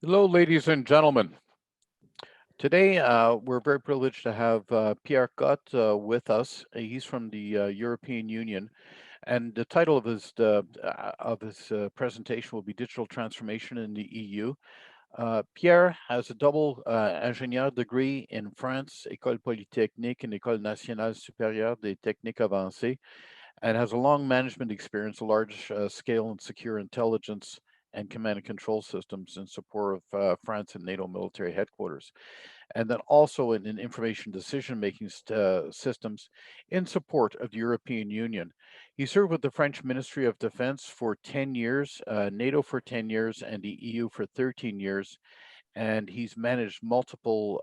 Hello, ladies and gentlemen. Today, we're very privileged to have Pierre Cotte with us. He's from the European Union, and the title of his presentation will be Digital Transformation in the EU. Pierre has a double ingénieur degree in France, École Polytechnique and École Nationale Supérieure des Techniques Avancées, and has a long management experience, a large scale and secure intelligence and command and control systems in support of France and NATO military headquarters, and then also in information decision-making systems in support of the European Union. He served with the French Ministry of Defense for 10 years, NATO for 10 years, and the EU for 13 years. And he's managed multiple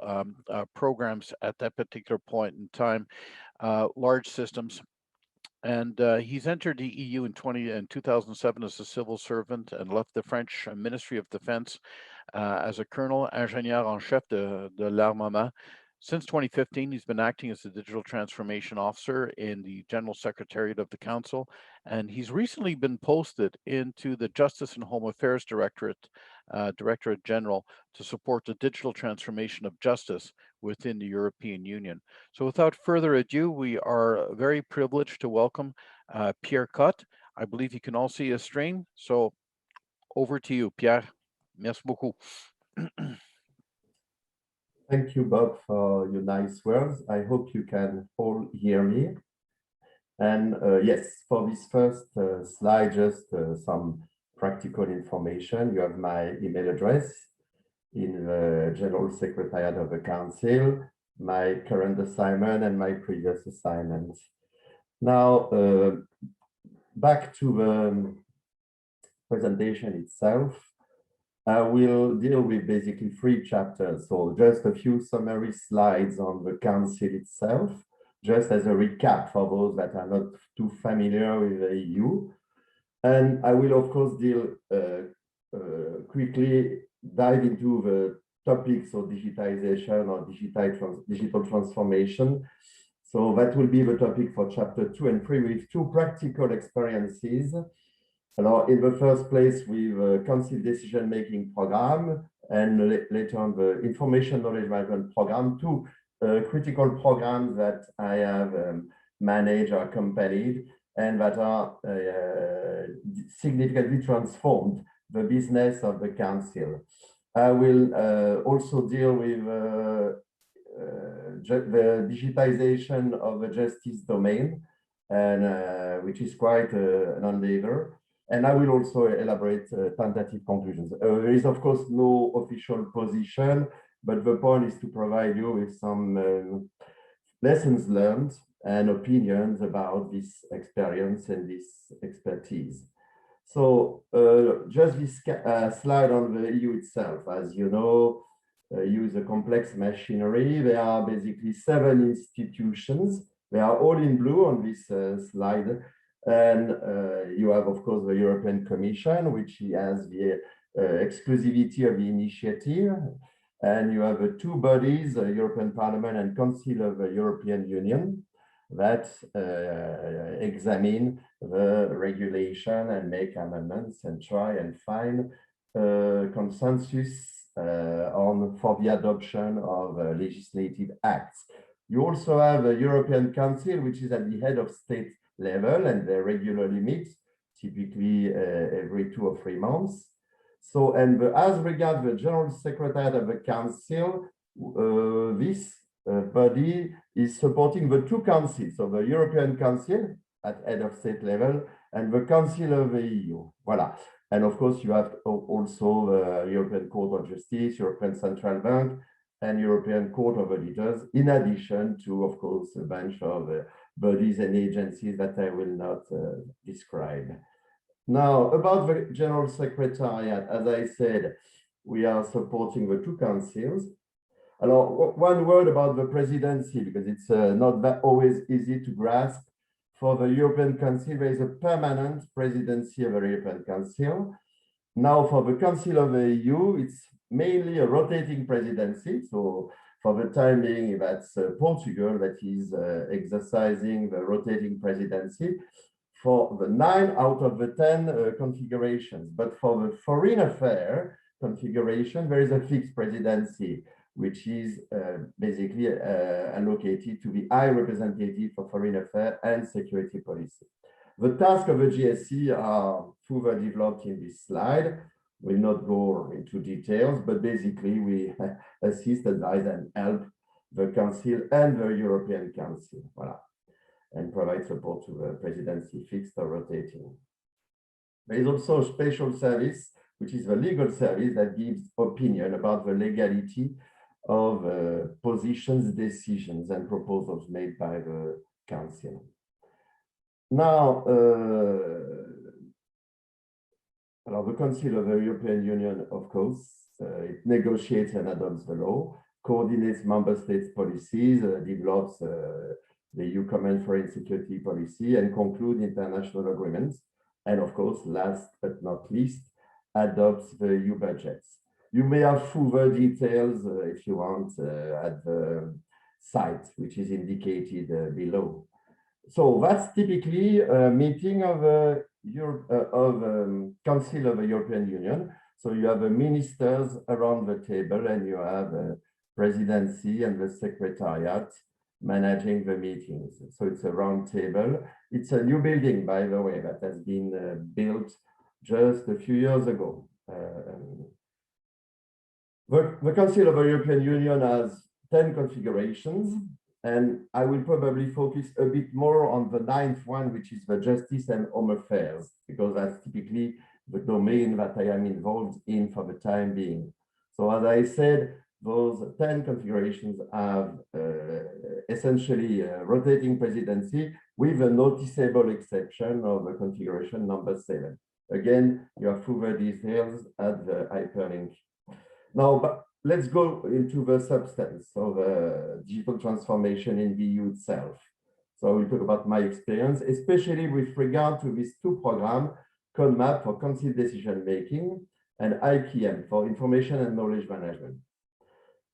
programs at that particular point in time, large systems. And he's entered the EU in 2007 as a civil servant and left the French Ministry of Defense as a colonel, ingénieur en chef de l'armement. Since 2015, he's been acting as the digital transformation officer in the General Secretariat of the Council, and he's recently been posted into the Justice and Home Affairs Directorate General to support the digital transformation of justice within the European Union. So without further ado, we are very privileged to welcome Pierre Cotte. I believe you can all see his screen, so over to you, Pierre. Merci beaucoup. Thank you, Bob, for your nice words. I hope you can all hear me. And yes, for this first slide, just some practical information. You have my email address in the General Secretariat of the Council, my current assignment and my previous assignments. Now, back to the presentation itself. I will deal with basically 3 chapters. So just a few summary slides on the Council itself, just as a recap for those that are not too familiar with the EU. And I will, of course, quickly dive into the topics of digitization or digital transformation. So that will be the topic for chapter 2 and 3 with 2 practical experiences. In the first place, with Council decision-making program, and later on the information knowledge management program, 2 critical programs that I have managed or accompanied, and that are significantly transformed the business of the Council. I will also deal with the digitization of the justice domain, and which is quite an endeavor. And I will also elaborate tentative conclusions. There is, of course, no official position, but the point is to provide you with some lessons learned and opinions about this experience and this expertise. So just this slide on the EU itself. As you know, EU is a complex machinery. There are basically 7 institutions. They are all in blue on this slide. And you have, of course, the European Commission, which has the exclusivity of the initiative. And you have 2 bodies, the European Parliament and Council of the European Union, that examine the regulation and make amendments and try and find consensus for the adoption of legislative acts. You also have a European Council, which is at the head of state level, and they regularly meet, typically every 2 or 3 months. So, and as regards the General Secretariat of the Council, this body is supporting the 2 councils, so the European Council at head of state level and the Council of the EU. Voila. And of course, you have also the European Court of Justice, European Central Bank, and European Court of Auditors, in addition to, of course, a bunch of bodies and agencies that I will not describe. Now, about the General Secretariat, as I said, we are supporting the 2 councils. One word about the presidency, because it's not that always easy to grasp. For the European Council, there is a permanent presidency of the European Council. Now, for the Council of the EU, it's mainly a rotating presidency. So for the time being, that's Portugal that is exercising the rotating presidency for the 9 out of the 10 configurations. But for the foreign affair, configuration, there is a fixed presidency, which is basically allocated to the High Representative for Foreign Affairs and Security Policy. The tasks of the GSC are further developed in this slide. We'll not go into details, but basically we assist, advise, and help the Council and the European Council, voilà, and provide support to the presidency, fixed or rotating. There is also a special service, which is the legal service that gives opinion about the legality of positions, decisions, and proposals made by the Council. Now, the Council of the European Union, of course, it negotiates and adopts the law, coordinates member states' policies, develops the EU Common Foreign Security Policy, and concludes international agreements. And of course, last but not least, adopts the EU budgets. You may have further details if you want at the site, which is indicated below. So that's typically a meeting of Council of the European Union. So you have the ministers around the table, and you have a presidency and the Secretariat managing the meetings. So it's a round table. It's a new building, by the way, that has been built just a few years ago. The Council of the European Union has 10 configurations, and I will probably focus a bit more on the 9th one, which is the Justice and Home Affairs, because that's typically the domain that I am involved in for the time being. So as I said, those 10 configurations have essentially a rotating presidency with a noticeable exception of the configuration number 7. Again, you have further details at the hyperlink. Now, but let's go into the substance of digital transformation in the EU itself. So we'll talk about my experience, especially with regard to these two programs, CODEMAP for Council decision making and IKM for information and knowledge management.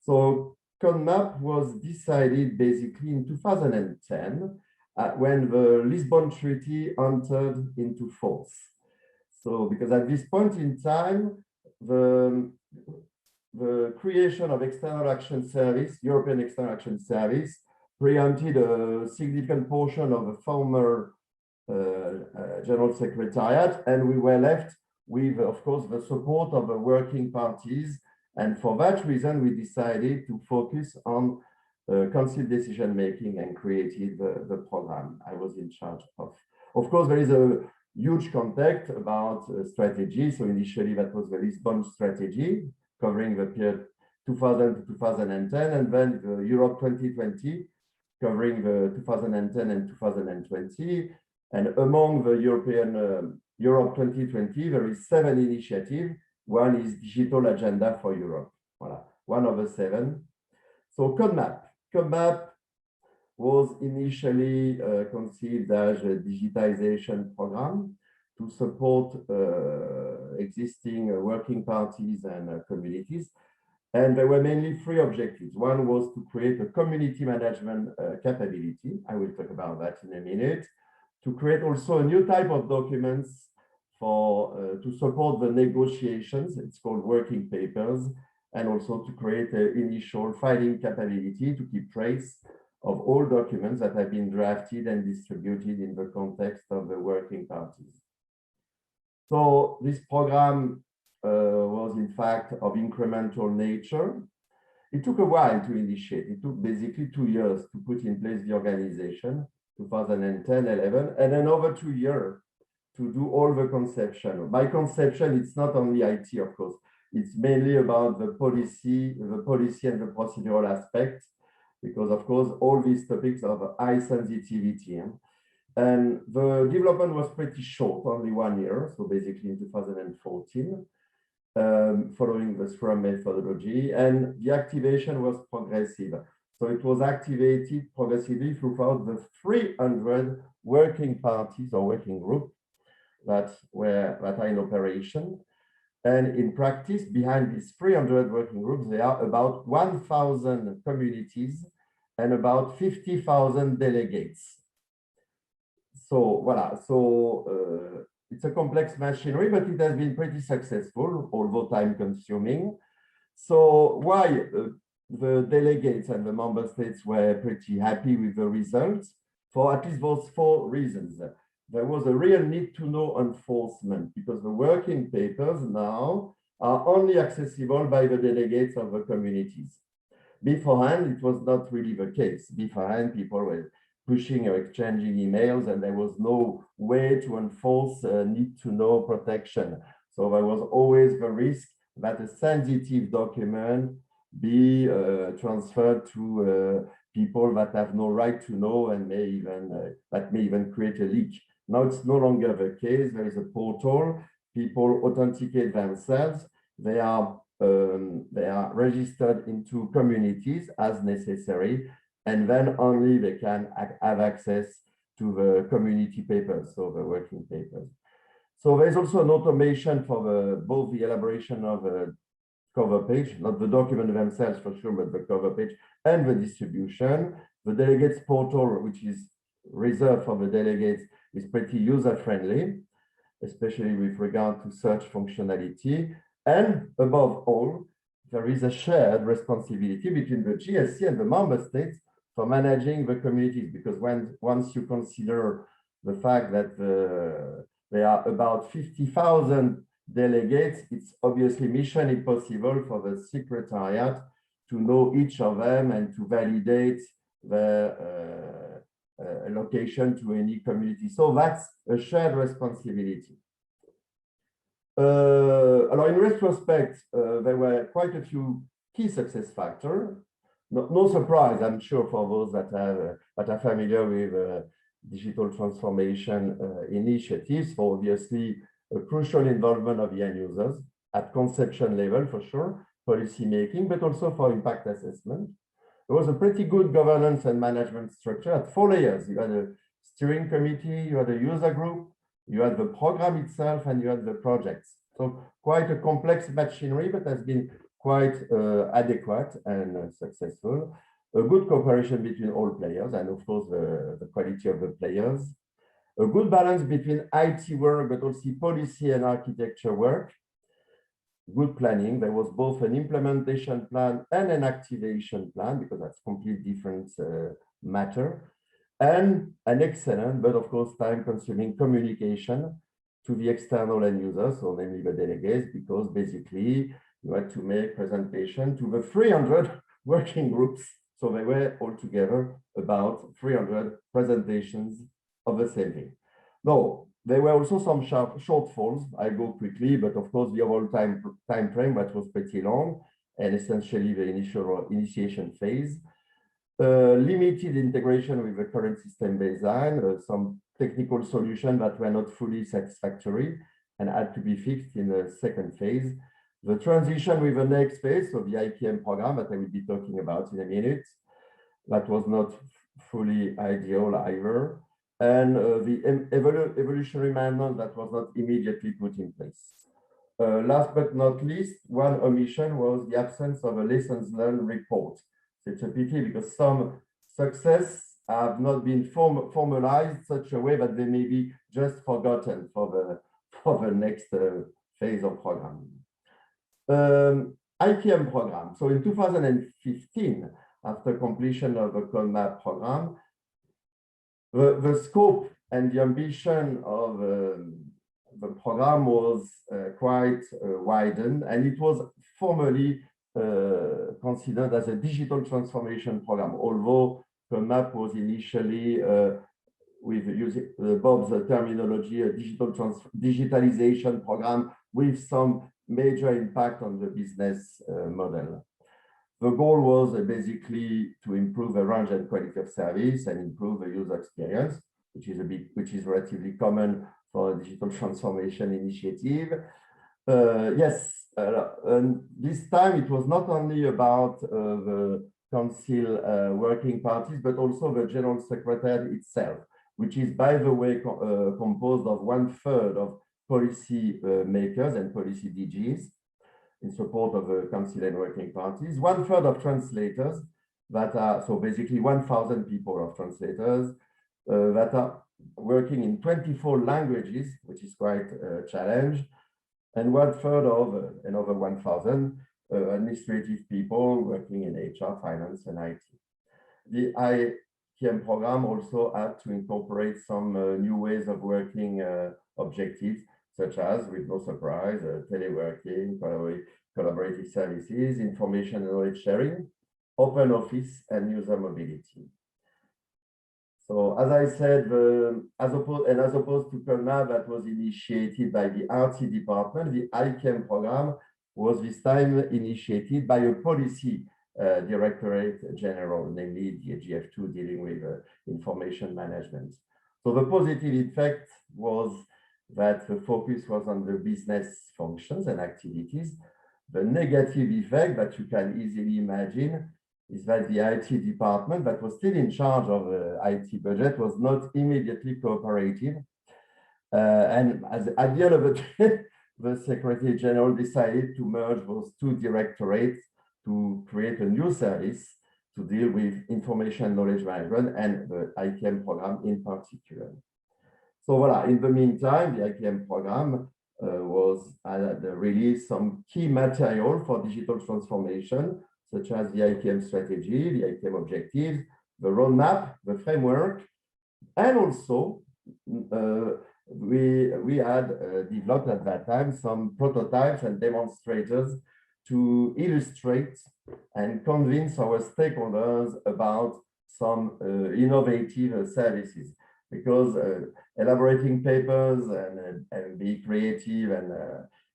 So CODEMAP was decided basically in 2010 when the Lisbon Treaty entered into force. So because at this point in time, the creation of External Action Service, European External Action Service, preempted a significant portion of the former General Secretariat, and we were left with, of course, the support of the working parties. And for that reason, we decided to focus on Council decision making and created the program I was in charge of. Of course, there is a huge context about strategy. So initially, that was the Lisbon strategy, covering the period 2000 to 2010, and then the Europe 2020, covering the 2010 and 2020. And among the European Europe 2020, there is 7 initiatives. One is Digital Agenda for Europe. Voilà, one of the 7. So CODEMAP was initially conceived as a digitization program to support existing working parties and communities. And there were mainly 3 objectives. One was to create a community management capability. I will talk about that in a minute. To create also a new type of documents for to support the negotiations. It's called working papers. And also to create an initial filing capability to keep trace of all documents that have been drafted and distributed in the context of the working parties. So this program was in fact of incremental nature. It took a while to initiate. It took basically 2 years to put in place the organization, 2010-11, and another 2 years to do all the conception. By conception, it's not only IT, of course. It's mainly about the policy and the procedural aspects, because of course, all these topics are high sensitivity. And the development was pretty short, only 1 year. So basically in 2014, following the Scrum methodology, and the activation was progressive. So it was activated progressively throughout the 300 working parties or working groups that are in operation. And in practice, behind these 300 working groups, there are about 1,000 communities and about 50,000 delegates. So voilà. So it's a complex machinery, but it has been pretty successful, although time consuming. So why the delegates and the member states were pretty happy with the results? For at least those 4 reasons. There was a real need to know enforcement because the working papers now are only accessible by the delegates of the communities. Beforehand, it was not really the case. Beforehand, people were pushing or exchanging emails, and there was no way to enforce need to know protection. So there was always the risk that a sensitive document be transferred to people that have no right to know and may even create a leak. Now it's no longer the case. There is a portal. People authenticate themselves. They are registered into communities as necessary, and then only they can have access to the community papers, so the working papers. So there's also an automation for both the elaboration of a cover page, not the document themselves for sure, but the cover page and the distribution. The delegates portal, which is reserved for the delegates, is pretty user-friendly, especially with regard to search functionality. And above all, there is a shared responsibility between the GSC and the member states for managing the communities, because once you consider the fact that there are about 50,000 delegates, it's obviously mission impossible for the Secretariat to know each of them and to validate the allocation to any community. So that's a shared responsibility. In retrospect, there were quite a few key success factors. No surprise, I'm sure, for those that are familiar with digital transformation initiatives. For obviously a crucial involvement of the end users at conception level for sure, policy making, but also for impact assessment. There was a pretty good governance and management structure at 4 layers. You had a steering committee, you had a user group, you had the program itself, and you had the projects. So quite a complex machinery, but has been quite adequate and successful. A good cooperation between all players, and of course the quality of the players. A good balance between IT work, but also policy and architecture work. Good planning. There was both an implementation plan and an activation plan, because that's completely different matter. And an excellent, but of course time-consuming communication to the external end users, so namely the delegates, because basically you had to make presentation to the 300 working groups. So there were altogether about 300 presentations of the same thing. No, there were also some shortfalls. I go quickly, but of course the overall time frame that was pretty long, and essentially the initiation phase. Limited integration with the current system design, some technical solutions that were not fully satisfactory and had to be fixed in the second phase. The transition with the next phase, so the IPM program that I will be talking about in a minute, that was not fully ideal either. And the evolutionary manual that was not immediately put in place. Last but not least, one omission was the absence of a lessons learned report. It's a pity because some success have not been formalized such a way that they may be just forgotten for the next phase of program. IPM program. So in 2015, after completion of the CODEMAP program, the scope and the ambition of the program was quite widened, and it was formally considered as a digital transformation program, although CODEMAP was initially, with using Bob's terminology, a digitalization program with some major impact on the business model. The goal was basically to improve the range and quality of service and improve the user experience, which is relatively common for a digital transformation initiative. Yes, and this time it was not only about the council working parties, but also the General Secretariat itself, which is, by the way, composed of 1/3 of policy makers and policy DGs in support of the council and working parties, 1/3 of translators that are, so basically 1,000 people of translators that are working in 24 languages, which is quite a challenge, and 1/3 of another 1,000 administrative people working in HR, finance, and IT. The IKM program also had to incorporate some new ways of working objectives, such as, with no surprise, teleworking, collaborative services, information and knowledge sharing, open office, and user mobility. So, as I said, as opposed to CODEMAP that was initiated by the RT department, the IKM program was this time initiated by a policy Directorate General, namely the GF2 dealing with information management. So the positive effect was that the focus was on the business functions and activities. The negative effect that you can easily imagine is that the IT department that was still in charge of the IT budget was not immediately cooperative. And at the end of the day, the Secretary General decided to merge those two directorates to create a new service to deal with information knowledge management and the IKM program in particular. So voila, in the meantime, the IKM program was released some key material for digital transformation, such as the IKM strategy, the IKM objectives, the roadmap, the framework, and also we had developed at that time some prototypes and demonstrators to illustrate and convince our stakeholders about some innovative services. Because elaborating papers and be creative and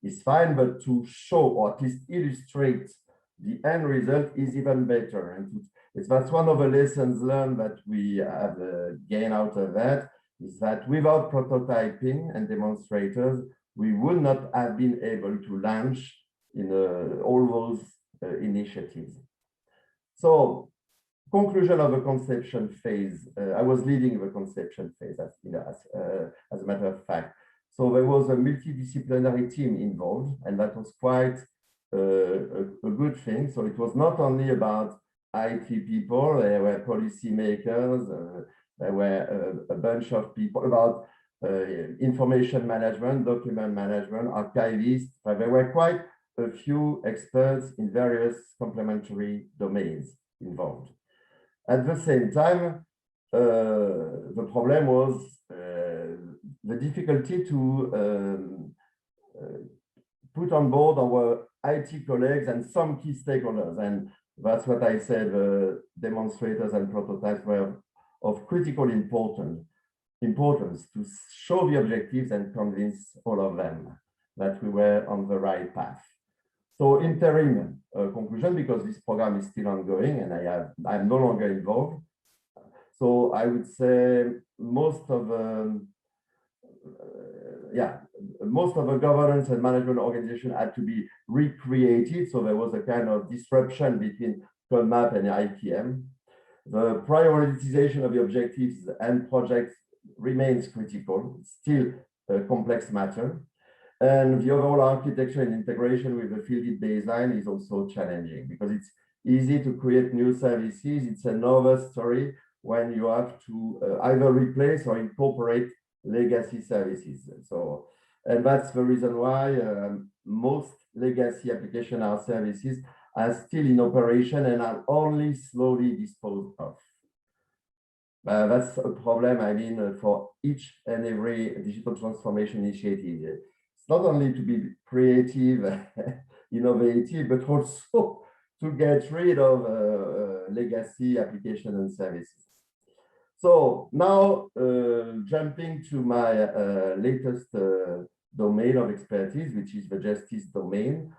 is fine, but to show or at least illustrate the end result is even better. And that's one of the lessons learned that we have gained out of that, is that without prototyping and demonstrators, we would not have been able to launch in all those initiatives. So, conclusion of the conception phase. I was leading the conception phase, as a matter of fact. So there was a multidisciplinary team involved, and that was quite a good thing. So it was not only about IT people, there were policymakers, there were a bunch of people about information management, document management, archivists. But there were quite a few experts in various complementary domains involved. At the same time, the problem was the difficulty to put on board our IT colleagues and some key stakeholders. And that's what I said, demonstrators and prototypes were of critical importance to show the objectives and convince all of them that we were on the right path. So interim conclusion, because this program is still ongoing and I'm no longer involved. So I would say most of the governance and management organization had to be recreated. So there was a kind of disruption between CODEMAP and IKM. The prioritization of the objectives and projects remains critical. It's still a complex matter. And the overall architecture and integration with the fielded baseline is also challenging because it's easy to create new services. It's another story when you have to either replace or incorporate legacy services. So, and that's the reason why most legacy application or services are still in operation and are only slowly disposed of. That's a problem, I mean, for each and every digital transformation initiative. Not only to be creative, innovative, but also to get rid of legacy application and services. So now jumping to my latest domain of expertise, which is the justice domain,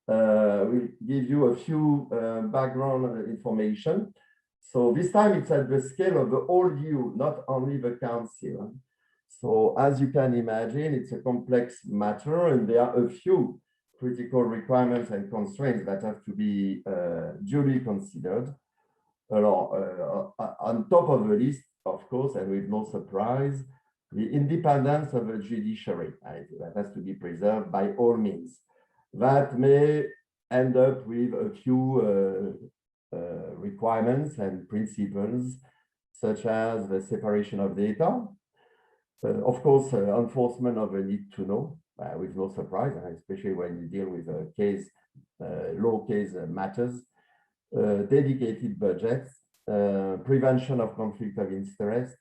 we'll give you a few background information. So this time it's at the scale of the whole EU, not only the Council. So as you can imagine, it's a complex matter and there are a few critical requirements and constraints that have to be duly considered. On top of the list, of course, and with no surprise, the independence of the judiciary, right? That has to be preserved by all means. That may end up with a few requirements and principles, such as the separation of data, Of course, enforcement of a need to know, with no surprise, especially when you deal with a case, low case matters, dedicated budgets, prevention of conflict of interest,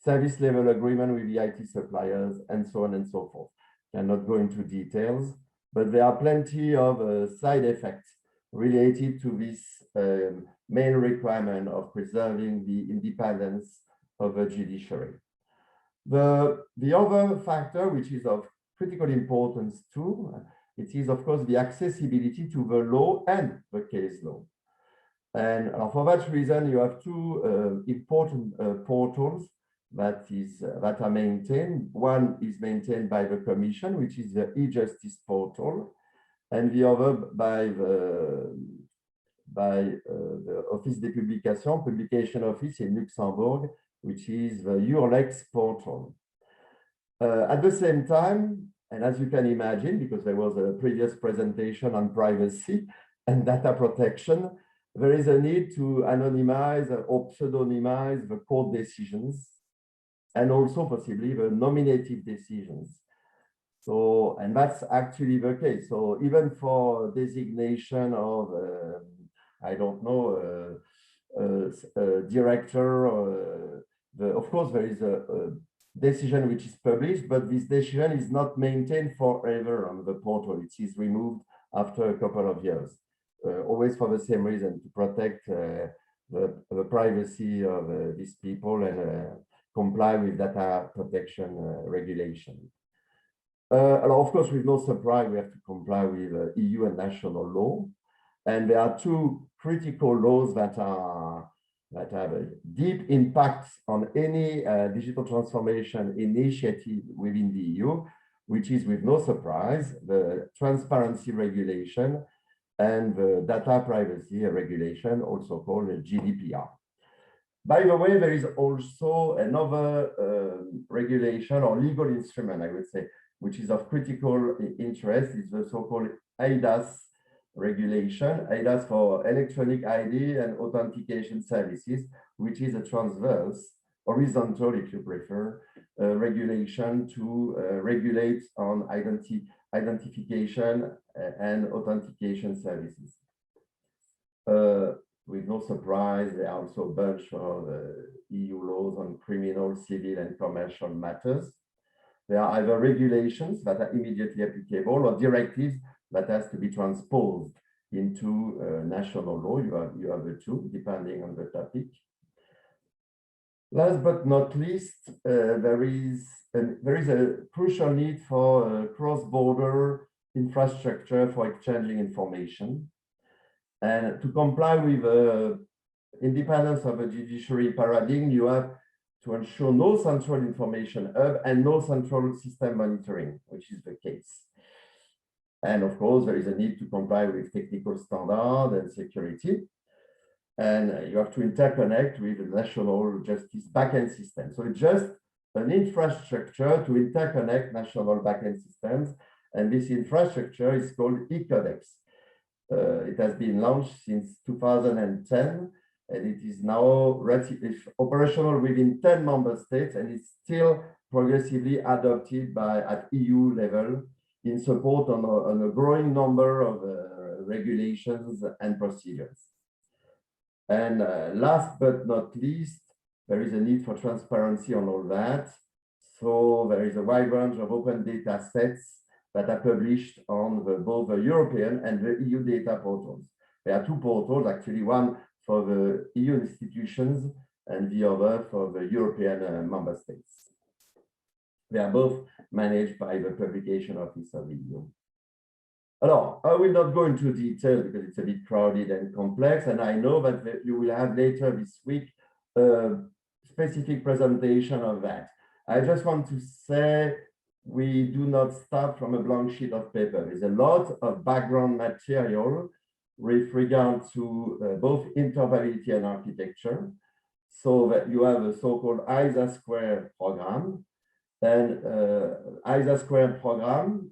service level agreement with the IT suppliers, and so on and so forth. Cannot go into details, but there are plenty of side effects related to this main requirement of preserving the independence of a judiciary. The other factor, which is of critical importance too, it is of course the accessibility to the law and the case law. And for that reason, you have two important portals that are maintained. One is maintained by the Commission, which is the e-Justice portal, and the other by the Office des Publications, Publication Office in Luxembourg, which is the EUR-Lex portal. At the same time, and as you can imagine, because there was a previous presentation on privacy and data protection, there is a need to anonymize or pseudonymize the court decisions and also possibly the nominative decisions. So, and that's actually the case. So even for designation of, I don't know, director, of course, there is a decision which is published, but this decision is not maintained forever on the portal. It is removed after a couple of years, always for the same reason, to protect the privacy of these people and comply with data protection regulation. Of course, with no surprise, we have to comply with EU and national law. And there are two critical laws that have a deep impact on any digital transformation initiative within the EU, which is with no surprise, the transparency regulation and the data privacy regulation, also called GDPR. By the way, there is also another regulation or legal instrument, I would say, which is of critical interest. It's the so-called eIDAS regulation, eIDAS for electronic ID and authentication services, which is a transverse, horizontal, if you prefer, regulation to regulate on identification and authentication services. With no surprise, there are also a bunch of EU laws on criminal, civil, and commercial matters. There are either regulations that are immediately applicable or directives that has to be transposed into national law. You have the two, depending on the topic. Last but not least, there is a crucial need for cross-border infrastructure for exchanging information. And to comply with the independence of a judiciary paradigm, you have to ensure no central information hub and no central system monitoring, which is the case. And of course, there is a need to comply with technical standards and security. And you have to interconnect with the national justice backend system. So it's just an infrastructure to interconnect national backend systems. And this infrastructure is called e-CODEX. It has been launched since 2010, and it is now operational within 10 member states, and it's still progressively adopted at EU level in support on a growing number of regulations and procedures. And last but not least, there is a need for transparency on all that. So there is a wide range of open data sets that are published on both the European and the EU data portals. There are two portals, actually, one for the EU institutions and the other for the European member states. They are both managed by the Publication Office of the EU. Alors, I will not go into detail because it's a bit crowded and complex, and I know that you will have later this week a specific presentation of that. I just want to say we do not start from a blank sheet of paper. There's a lot of background material with regard to both interoperability and architecture. So that you have a so-called ISA Square program. And ISA Square program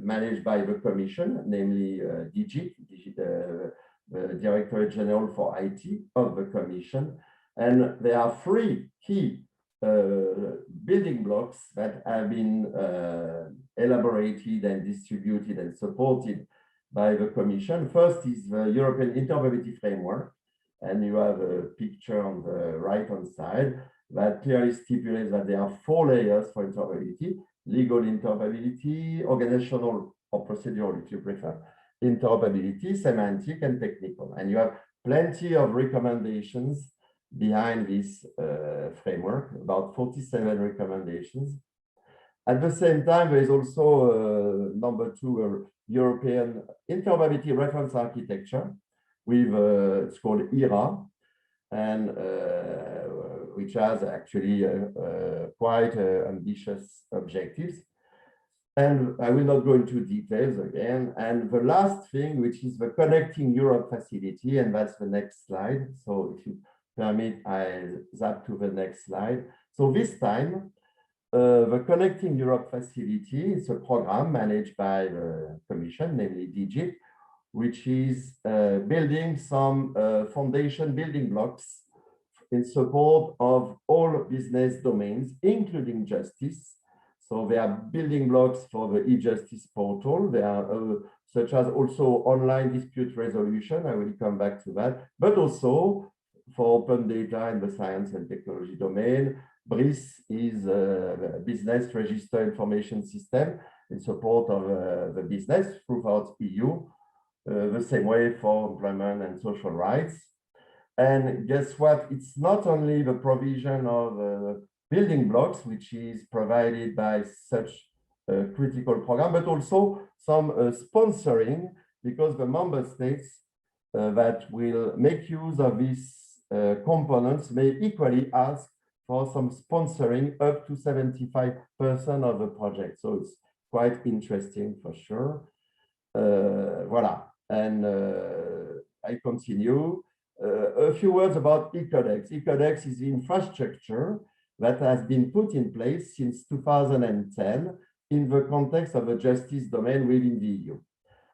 managed by the Commission, namely DTiG, the Directorate General for IT of the Commission. And there are three key building blocks that have been elaborated and distributed and supported by the Commission. First is the European Interoperability Framework, and you have a picture on the right-hand side that clearly stipulates that there are 4 layers for interoperability: legal interoperability, organizational or procedural, if you prefer, interoperability, semantic, and technical. And you have plenty of recommendations behind this framework, about 47 recommendations. At the same time, there is also number 2, European Interoperability Reference Architecture with it's called ERA, and which has actually quite ambitious objectives. And I will not go into details again. And the last thing, which is the Connecting Europe facility, and that's the next slide. So if you permit, I zap to the next slide. So this time, the Connecting Europe facility is a program managed by the Commission, namely DTiG, which is building some foundation building blocks in support of all business domains, including justice. So there are building blocks for the e-justice portal. There are such as also online dispute resolution. I will come back to that, but also for open data in the science and technology domain. BRIS is a business register information system in support of the business throughout EU. The same way for employment and social rights. And guess what? It's not only the provision of building blocks, which is provided by such a critical program, but also some sponsoring, because the member states that will make use of these components may equally ask for some sponsoring up to 75% of the project. So it's quite interesting for sure. Voila. And I continue. A few words about e-CODEX. E-CODEX is the infrastructure that has been put in place since 2010 in the context of the justice domain within the EU.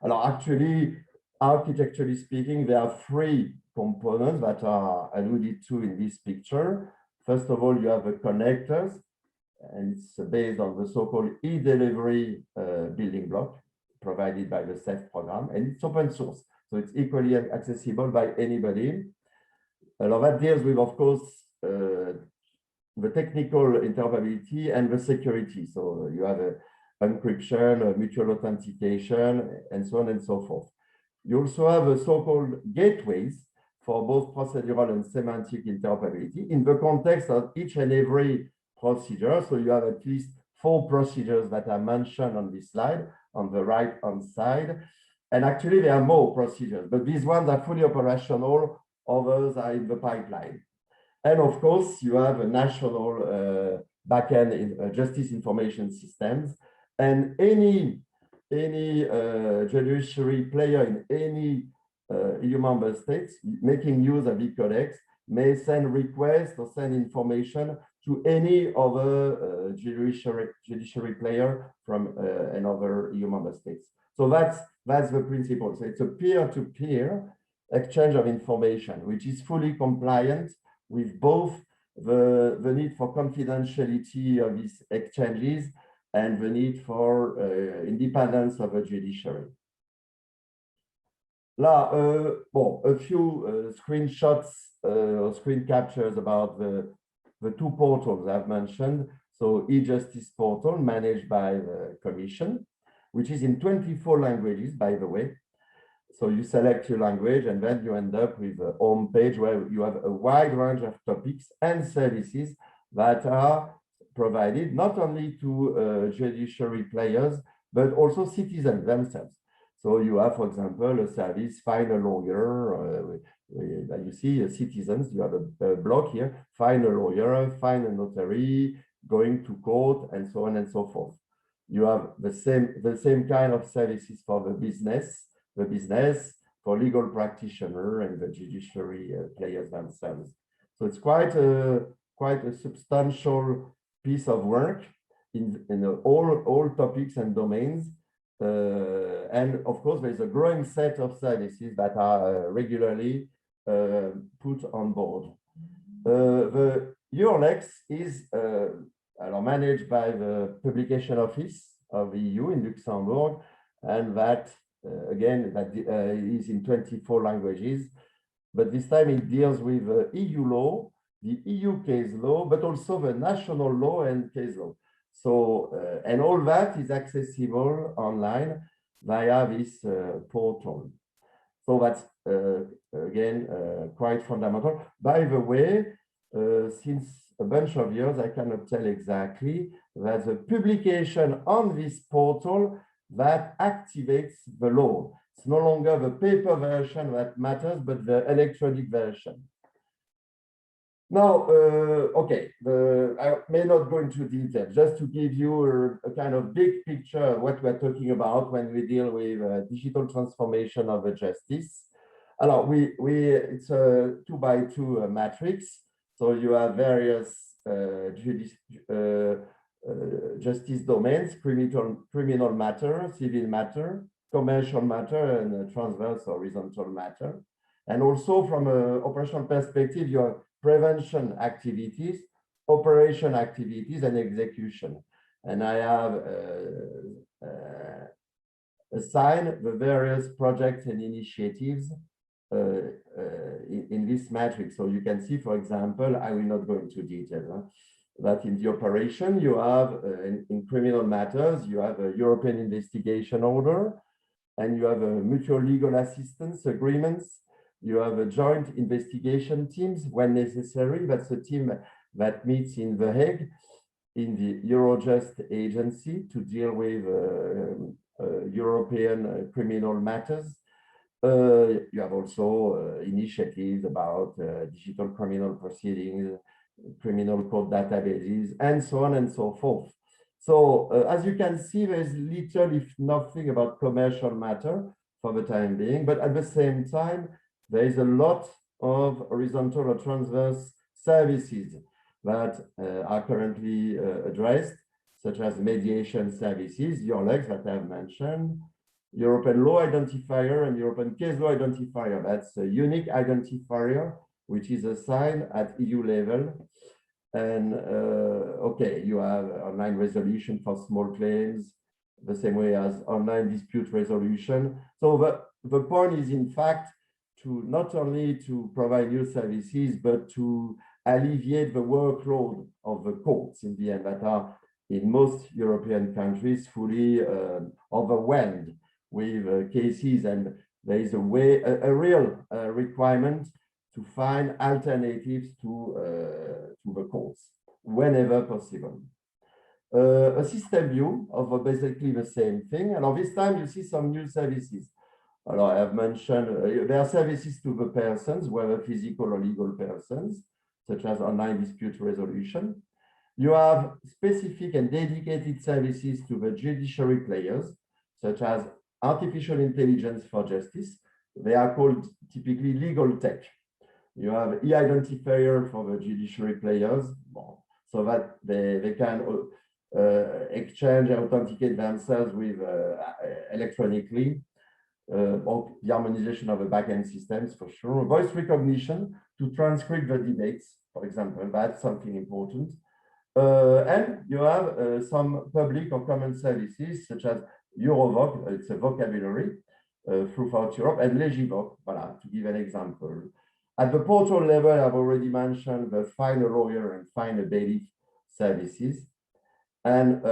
Alors, actually, architecturally speaking, there are 3 components that are alluded to in this picture. First of all, you have the connectors, and it's based on the so-called e-delivery building block provided by the CEF program, and it's open source, so it's equally accessible by anybody. That deals with, of course, the technical interoperability and the security. So you have encryption, mutual authentication, and so on and so forth. You also have a so-called gateways for both procedural and semantic interoperability in the context of each and every procedure. So you have at least 4 procedures that are mentioned on this slide on the right-hand side. And actually, there are more procedures, but these ones are fully operational, others are in the pipeline. And of course, you have a national backend justice information systems, and any judiciary player in any EU member states making use of e-CODEX may send requests or send information to any other judiciary player from another EU member states. So that's the principle. So it's a peer-to-peer exchange of information, which is fully compliant with both the need for confidentiality of these exchanges and the need for independence of the judiciary. Là, a few screenshots or screen captures about the 2 portals I've mentioned. So e-justice portal managed by the Commission, which is in 24 languages, by the way. So you select your language and then you end up with a home page where you have a wide range of topics and services that are provided not only to judiciary players, but also citizens themselves. So you have, for example, a service, find a lawyer. You see citizens, you have a block here, find a lawyer, find a notary, going to court, and so on and so forth. You have the same kind of services for the business, for legal practitioner and the judiciary players themselves. So it's quite a substantial piece of work in all topics and domains. And of course, there's a growing set of services that are regularly put on board. The EUR-Lex is managed by the Publication Office of the EU in Luxembourg, and that again is in 24 languages. But this time it deals with EU law, the EU case law, but also the national law and case law. So, and all that is accessible online via this portal. So that's, again, quite fundamental. By the way, since a bunch of years, I cannot tell exactly, that the publication on this portal that activates the law. It's no longer the paper version that matters, but the electronic version. Now, okay, I may not go into detail, just to give you a kind of big picture of what we're talking about when we deal with digital transformation of the justice. It's a 2x2 matrix. So you have various justice domains: criminal matter, civil matter, commercial matter, and transverse horizontal matter. And also from an operational perspective, you have prevention activities, operation activities, and execution. And I have assigned the various projects and initiatives in this matrix. So you can see, for example, I will not go into detail, that in the operation, you have, in criminal matters, you have a European investigation order, and you have a mutual legal assistance agreements. You have a joint investigation teams when necessary. That's a team that meets in The Hague in the Eurojust agency to deal with European criminal matters. You have also initiatives about digital criminal proceedings, criminal court databases, and so on and so forth. So as you can see, there's little, if nothing, about commercial matter for the time being, but at the same time, there is a lot of horizontal or transverse services that are currently addressed, such as mediation services, EUR-Lex that I have mentioned, European law identifier and European case law identifier. That's a unique identifier, which is assigned at EU level. And okay, you have online resolution for small claims, the same way as online dispute resolution. So the point is, in fact, to not only to provide new services, but to alleviate the workload of the courts in the end that are in most European countries fully overwhelmed with cases, and there is a real requirement to find alternatives to the courts whenever possible. A system view of basically the same thing, and this time you see some new services. I have mentioned there are services to the persons, whether physical or legal persons, such as online dispute resolution. You have specific and dedicated services to the judiciary players, such as artificial intelligence for justice. They are called typically legal tech. You have e-identifier for the judiciary players, so that they can exchange, authenticate themselves with electronically. Or the harmonization of the backend systems for sure. Voice recognition to transcribe the debates, for example, that's something important. And you have some public or common services such as Eurovoc, it's a vocabulary throughout Europe, and Legivoc, voilà, to give an example. At the portal level, I've already mentioned the find a lawyer and find a bailiff services. And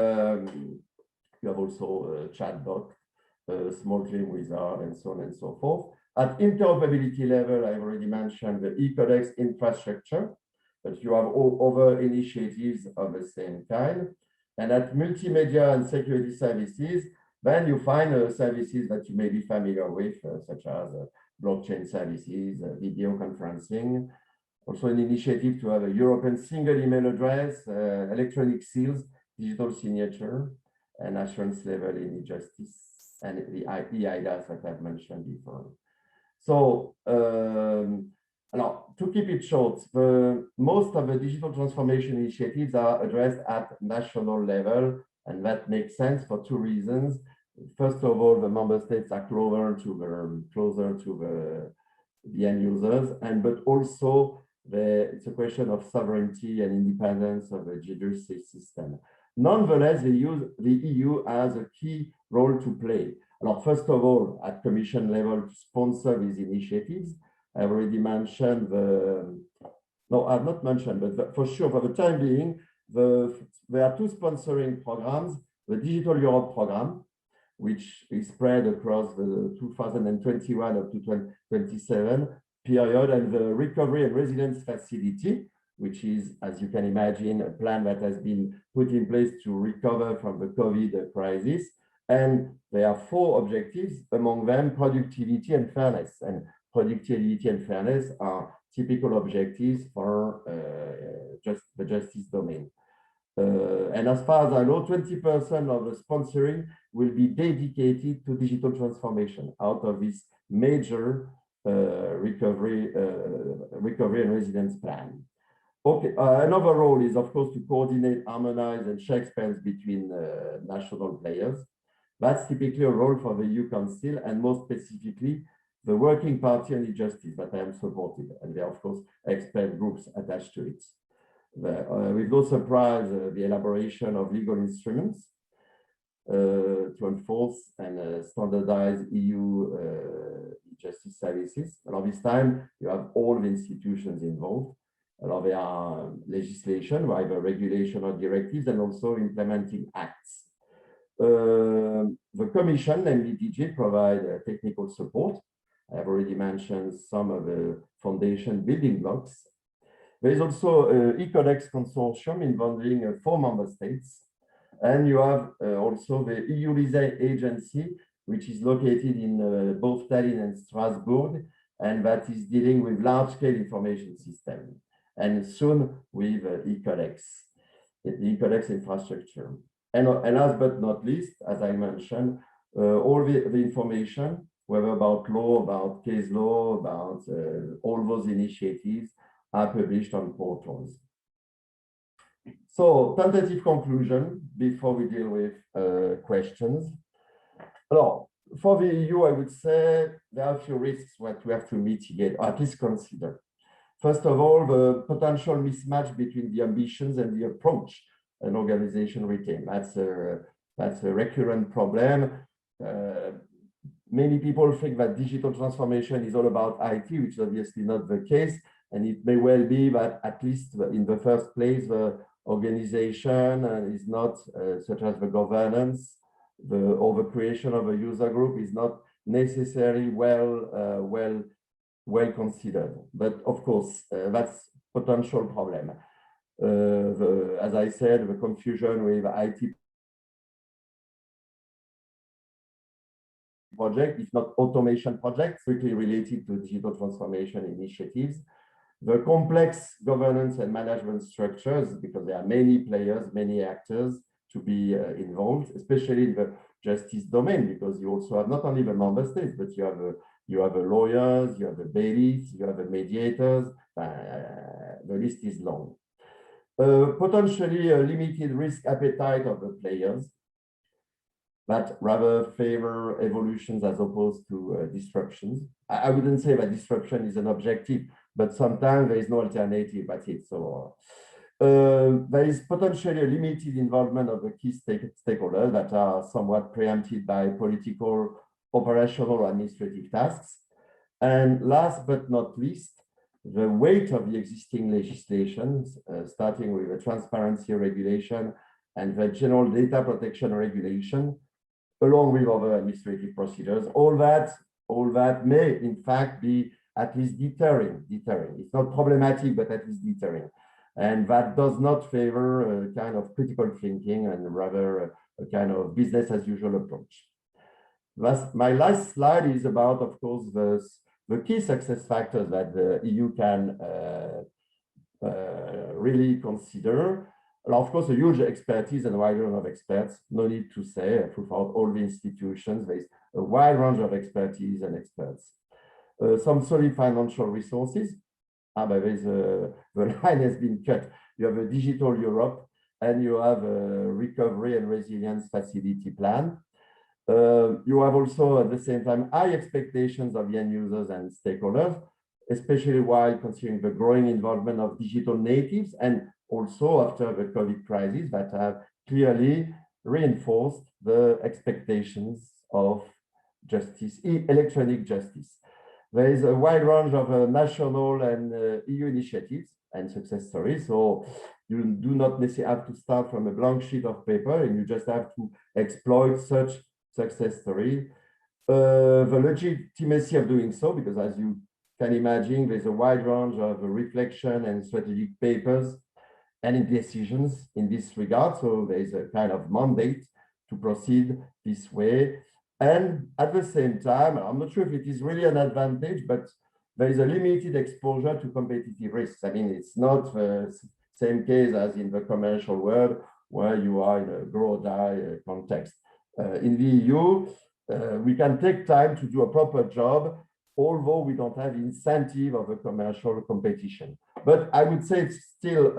you have also a chatbot, small claim wizard, and so on and so forth. At interoperability level, I've already mentioned the e-CODEX infrastructure, but you have other initiatives of the same kind. And at multimedia and security services, then you find services that you may be familiar with, such as blockchain services, video conferencing. Also an initiative to have a European single email address, electronic seals, digital signature, and assurance level in e-justice, and the e-IDAS that I've mentioned before. So, to keep it short, most of the digital transformation initiatives are addressed at national level, and that makes sense for two reasons. First of all, the member states are closer to the end users, but also it's a question of sovereignty and independence of the judicial system. Nonetheless, the EU has a key role to play. Alors, first of all, at Commission level, to sponsor these initiatives. I've already mentioned no, I've not mentioned, but for sure, for the time being, there are two sponsoring programs: the Digital Europe program, which is spread across the 2021 up to 2027 period, and the Recovery and Resilience Facility, which is, as you can imagine, a plan that has been put in place to recover from the COVID crisis. And there are four objectives, among them productivity and fairness. And productivity and fairness are typical objectives for the justice domain. And as far as I know, 20% of the sponsoring will be dedicated to digital transformation out of this major recovery and resilience plan. Okay, another role is, of course, to coordinate, harmonize, and share experience between national players. That's typically a role for the EU Council, and more specifically, the Working Party on e-Justice that I am supported. And there are, of course, expert groups attached to it. With no surprise, the elaboration of legal instruments to enforce and standardize EU justice services. And this time, you have all the institutions involved. There are legislation, either regulation or directives, and also implementing acts. The Commission, namely DTiG, provide technical support. I've already mentioned some of the foundation building blocks. There is also an e-CODEX consortium involving 4 member states. And you have also the EU-LISA agency, which is located in both Tallinn and Strasbourg, and that is dealing with large-scale information systems, and soon with e-CODEX, the e-CODEX infrastructure. And last but not least, as I mentioned, all the information, whether about law, about case law, about all those initiatives, are published on portals. So, tentative conclusion before we deal with questions. Well, for the EU, I would say there are a few risks that we have to mitigate, or at least consider. First of all, the potential mismatch between the ambitions and the approach an organization retains. That's a recurrent problem. Many people think that digital transformation is all about IT, which is obviously not the case. And it may well be that, at least in the first place, the organization is not, such as the governance, or the creation of a user group is not necessarily well considered. But of course, that's a potential problem. As I said, the confusion with IT project, if not automation projects, strictly related to digital transformation initiatives. The complex governance and management structures, because there are many players, many actors to be involved, especially in the justice domain, because you also have not only the member states, but you have the lawyers, you have the bailiffs, you have the mediators. The list is long. Potentially a limited risk appetite of the players that rather favor evolutions as opposed to disruptions. I wouldn't say that disruption is an objective, but sometimes there is no alternative, that's it. So there is potentially a limited involvement of the key stakeholders that are somewhat preempted by political, operational, or administrative tasks. And last but not least, the weight of the existing legislations, starting with the transparency regulation and the general data protection regulation, along with other administrative procedures, all that may in fact be at least deterring. It's not problematic, but at least deterring. And that does not favor a kind of critical thinking and rather a kind of business as usual approach. My last slide is about, of course, the key success factors that the EU can really consider. Of course, a huge expertise and a wide range of experts, no need to say, throughout all the institutions, there is a wide range of expertise and experts. Some solid financial resources, but the line has been cut. You have a Digital Europe, and you have a Recovery and Resilience Facility plan. You have also, at the same time, high expectations of the end users and stakeholders. especially while considering the growing involvement of digital natives and also after the COVID crisis that have clearly reinforced the expectations of justice, electronic justice. There is a wide range of national and EU initiatives and success stories. So you do not necessarily have to start from a blank sheet of paper, and you just have to exploit such success story. The legitimacy of doing so, because as you can imagine, there's a wide range of reflection and strategic papers and decisions in this regard. So there's a kind of mandate to proceed this way. And at the same time, I'm not sure if it is really an advantage, but there is a limited exposure to competitive risks. I mean, it's not the same case as in the commercial world where you are in a grow or die context. In the EU, we can take time to do a proper job, although we don't have incentive of a commercial competition. But I would say it's still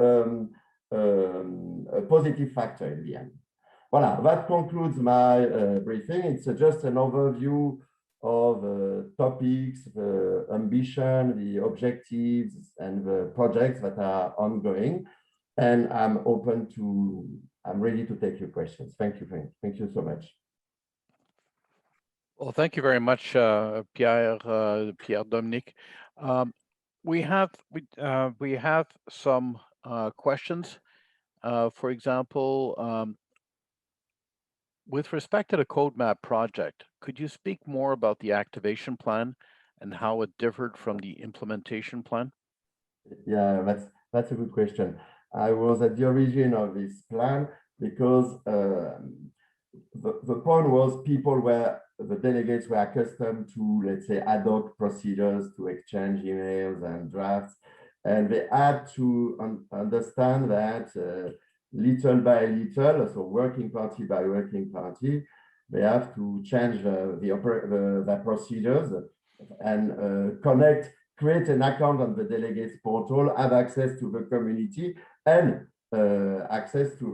a positive factor in the end. Voilà, that concludes my briefing. It's just an overview of topics, the ambition, the objectives, and the projects that are ongoing. And I'm ready to take your questions. Thank you, Frank. Thank you so much. Well, thank you very much, Pierre-Dominique. We have some questions. For example, with respect to the CODEMAP project, could you speak more about the activation plan and how it differed from the implementation plan? Yeah, that's a good question. I was at the origin of this plan because the point was the delegates were accustomed to, let's say, ad hoc procedures to exchange emails and drafts, and they had to understand that little by little, so working party by working party, they have to change the procedures and create an account on the delegates portal, have access to the community and access to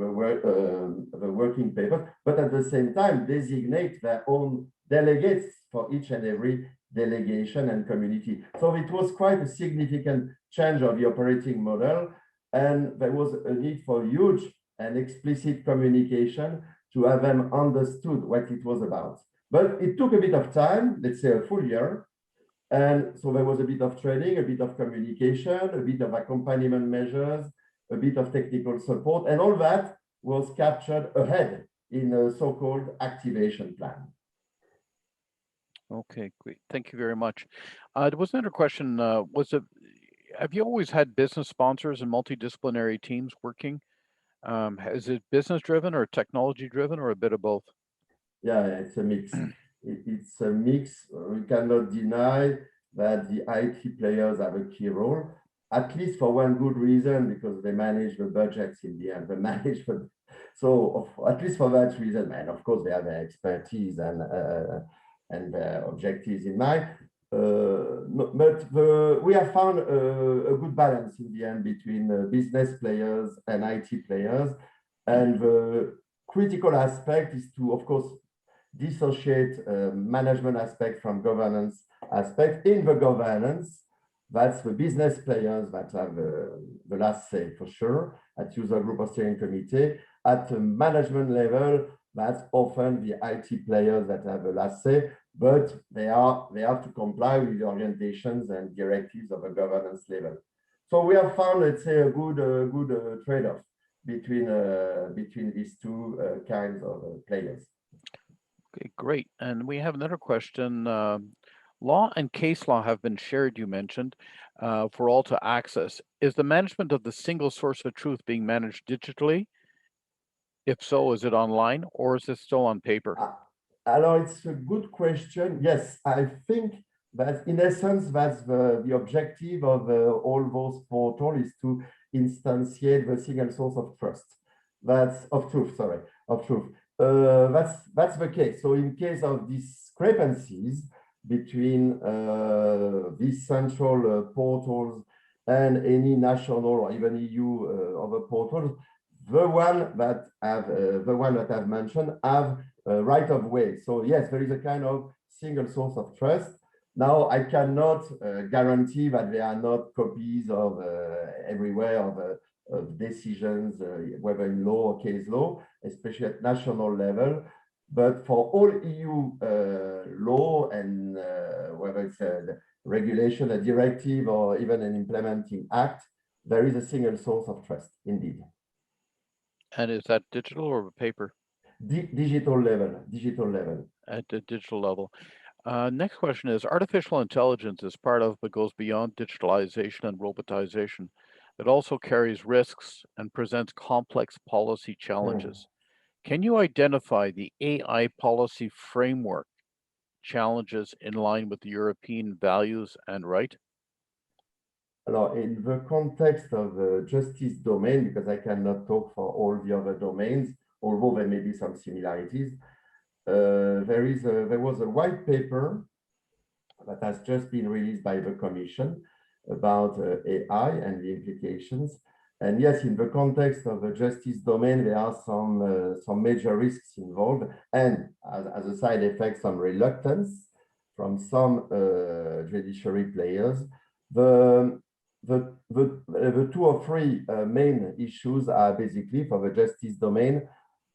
the working papers, but at the same time designate their own delegates for each and every delegation and community. So it was quite a significant change of the operating model, and there was a need for huge and explicit communication to have them understood what it was about. But it took a bit of time, let's say a full year. And so there was a bit of training, a bit of communication, a bit of accompaniment measures, a bit of technical support, and all that was captured ahead in a so-called activation plan. Okay, great. Thank you very much. There was another question. Have you always had business sponsors and multidisciplinary teams working? Is it business driven or technology driven or a bit of both? Yeah, it's a mix. It's a mix. We cannot deny that the IT players have a key role, at least for one good reason, because they manage the budgets in the end. They manage so at least for that reason, and of course they have their expertise and their objectives in mind. But we have found a good balance in the end between business players and IT players. And the critical aspect is to, of course, dissociate management aspect from governance aspect. In the governance, that's the business players that have the last say for sure at user group or steering committee. At the management level, that's often the IT players that have the last say, but they have to comply with the orientations and directives of a governance level. So we have found, let's say, a good trade-off between these two kinds of players. Okay, great. And we have another question. Law and case law have been shared, you mentioned, for all to access. Is the management of the single source of truth being managed digitally? If so, is it online or is it still on paper? It's a good question. Yes, I think that in essence, that's the objective of all those portals is to instantiate the single source of truth. That's the case. So in case of discrepancies between these central portals and any national or even EU other portals, the one that I've mentioned have right of way. So yes, there is a kind of single source of trust, Now, I cannot guarantee that there are not copies of everywhere of decisions, whether in law or case law, especially at national level. But for all EU law and whether it's a regulation, a directive, or even an implementing act, there is a single source of trust, indeed. And is that digital or paper? Digital level. At the digital level. Next question is, artificial intelligence is part of, but goes beyond digitalization and robotization. It also carries risks and presents complex policy challenges. Can you identify the AI policy framework challenges in line with the European values and right? Alors, in the context of the justice domain, because I cannot talk for all the other domains, although there may be some similarities, there was a white paper that has just been released by the Commission about AI and the implications. And yes, in the context of the justice domain, there are some major risks involved, and as a side effect, some reluctance from some judiciary players. The two or three main issues are basically for the justice domain,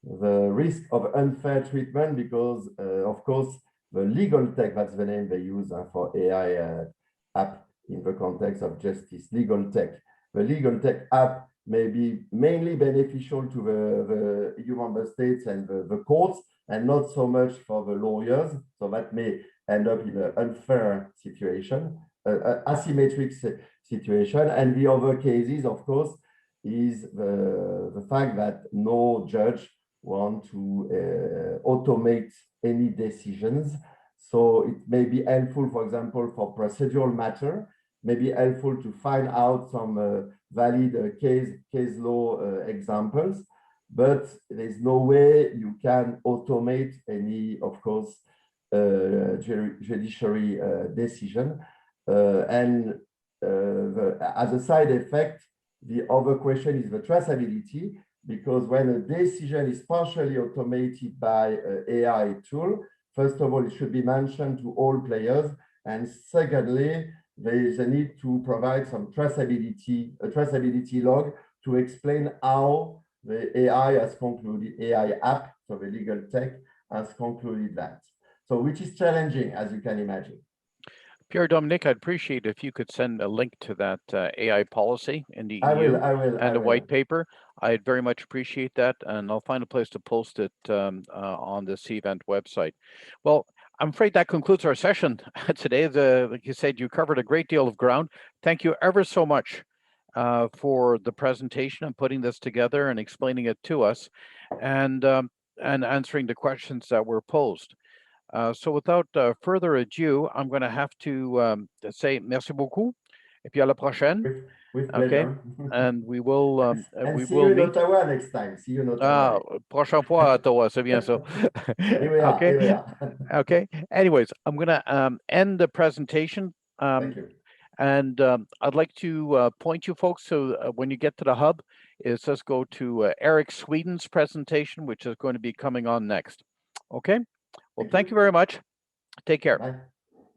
the risk of unfair treatment, because of course, the legal tech, that's the name they use for AI app in the context of justice, legal tech. The legal tech app may be mainly beneficial to the EU member states and the courts, and not so much for the lawyers. So that may end up in an unfair situation, asymmetric situation. And the other cases, of course, is the fact that no judge want to automate any decisions. So it may be helpful, for example, for procedural matter, may be helpful to find out some valid case law examples, but there's no way you can automate any, of course, judiciary decision. As a side effect, the other question is the traceability, because when a decision is partially automated by an AI tool, first of all, it should be mentioned to all players. And secondly, there is a need to provide some traceability, a traceability log to explain how the AI has concluded, AI app, so the legal tech has concluded that. So which is challenging, as you can imagine. Pierre-Dominique, I'd appreciate if you could send a link to that AI policy in the EU and a white paper. I'd very much appreciate that, and I'll find a place to post it on this event website. Well, I'm afraid that concludes our session today. Like you said, you covered a great deal of ground. Thank you ever so much for the presentation and putting this together and explaining it to us, and answering the questions that were posed. So without further ado, I'm going to have to say merci beaucoup, et puis à la prochaine. With okay, and we will we will you in meet. Ottawa next time. See you in Ottawa. Prochaine fois à Ottawa, c'est bien ça. Okay. Okay. Anyways, I'm going to end the presentation. Thank you. And I'd like to point you folks, so when you get to the hub, it says go to Eric Sweden's presentation, which is going to be coming on next. Okay. Well, thank you very much. Take care. Bye.